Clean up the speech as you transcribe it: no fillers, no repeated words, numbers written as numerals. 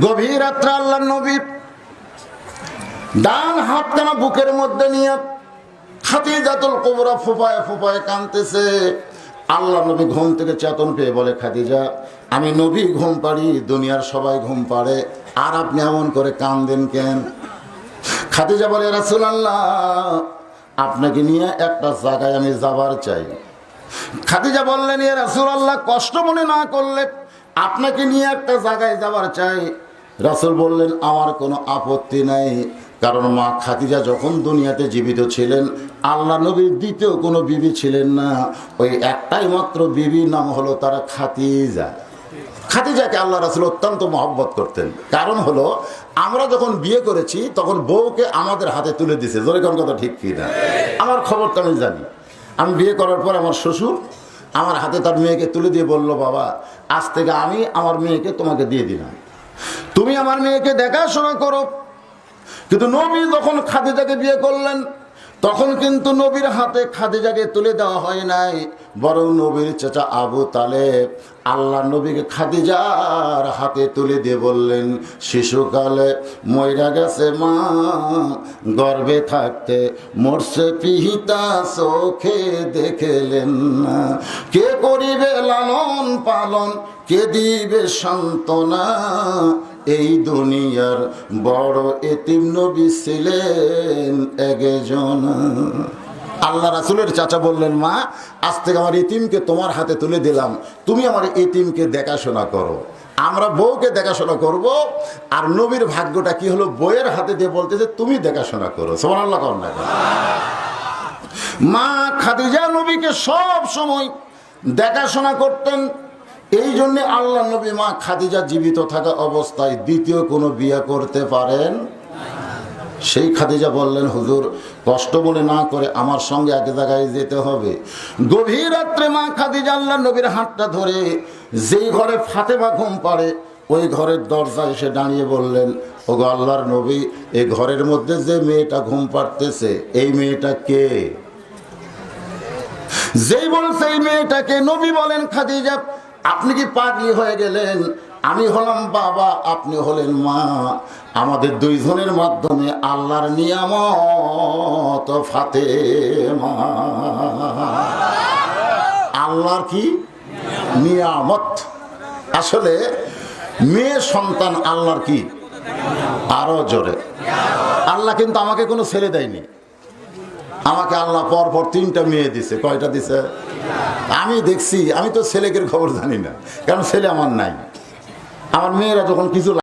গভীর রাত্রে আল্লাহর নবী ডান হাতখানা বুকের মধ্যে নিয়ে খাদিজাতুল কুবরা ফুপায় ফুপায় কাঁদতেছে। আল্লাহ নবী ঘুম থেকে চেতন পেয়ে বলে, খাদিজা, আমি নবী ঘুম পাড়ি, দুনিয়ার সবাই ঘুম পাড়ে, আর আপনি এমন করে কাঁদেন কেন? খাদিজা বলে, রাসূলুল্লাহ, আপনাকে নিয়ে একটা জায়গায় আমি যাবার চাই। খাদিজা বললেন, ইয়া রাসূলুল্লাহ, কষ্ট মনে না করলে আপনাকে নিয়ে একটা জায়গায় যাবার চাই। রাসূল বললেন, আমার কোনো আপত্তি নাই, কারণ মা খাদিজা যখন দুনিয়াতে জীবিত ছিলেন আল্লাহ নবীর দ্বিতীয় কোনো বিবি ছিলেন না, ওই একটাই মাত্র বিবি, নাম হলো তারা খাদিজা। খাদিজাকে আল্লাহ রাসূল অত্যন্ত মহব্বত করতেন। কারণ হলো, আমরা যখন বিয়ে করেছি তখন বউকে আমাদের হাতে তুলে দিছে। জোরে কোন কথা ঠিক কি না? আমার খবরটা আমি জানি। আমি বিয়ে করার পর আমার শ্বশুর আমার হাতে তার মেয়েকে তুলে দিয়ে বলল, বাবা, আজ থেকে আমি আমার মেয়েকে তোমাকে দিয়ে দিলাম, তুমি আমার মেয়েকে দেখাশোনা করো। কিন্তু নবী যখন খাদিজাকে বিয়ে করলেন তখন কিন্তু নবীর হাতে খাদিজাকে তুলে দেওয়া হয় নাই, বরং নবীর চাচা আবু তালেব আল্লাহ নবীকে খাদিজার হাতে তুলে দিয়ে বললেন, শিশুকালে মইরা গেছে মা, গর্ভে থাকতে মরছে পিতা, চোখে দেখলেন না, কে করিবে লালন পালন, কে দিবে সান্ত্বনা, এই দুনিয়ার বড় এতিম নবী ছিলেন একজন। আল্লাহ রাসূলের চাচা বললেন, মা, আজ থেকে আমার এতিমকে তোমার হাতে তুলে দিলাম, তুমি আমার এতিমকে দেখাশোনা করো। আমরা বউকে দেখাশোনা করব, আর নবীর ভাগ্যটা কি হলো, বউয়ের হাতে দিয়ে বলতেছে তুমি দেখাশোনা করো। সুবহানাল্লাহ। মা খাদিজা নবীকে সব সময় দেখাশোনা করতেন। এই জন্য আল্লাহ নবী মা খাদিজা জীবিত থাকা অবস্থায় দ্বিতীয় কোনো বিয়ে করতে পারেন। সেই খাদিজা বললেন, হুজুর, কষ্ট মনে না করে আমার সঙ্গে এক জায়গায় যেতে হবে। গভীর রাত্রে মা খাদিজা আল্লাহ নবীর হাতটা ধরে যেই ঘরে ফাতেমা ঘুম পাড়ে ওই ঘরের দরজায় এসে দাঁড়িয়ে বললেন, ওগো আল্লাহর নবী, এই ঘরের মধ্যে যে মেয়েটা ঘুম পাড়তেছে এই মেয়েটা কে? যেই বলছে এই মেয়েটাকে, নবী বলেন, খাদিজা, আপনি কি পাগলি হয়ে গেলেন? আমি হলাম বাবা, আপনি হলেন মা, আমাদের দুইজনের মাধ্যমে আল্লাহর নিয়ামত ফাতেমা। আল্লাহর কি নিয়ামত? আসলে মেয়ে সন্তান আল্লাহর কি? আরো জোরে। আল্লাহ কিন্তু আমাকে কোনো ছেলে দেয়নি, আমাকে আল্লাহ পর পর 3টা মেয়ে দিছে। কয়টা দিছে? আমি দেখছি, আমি তো ছেলেকের খবর জানি না, কারণ ছেলে আমার নাই। আমার মেয়েরা যখন কিছু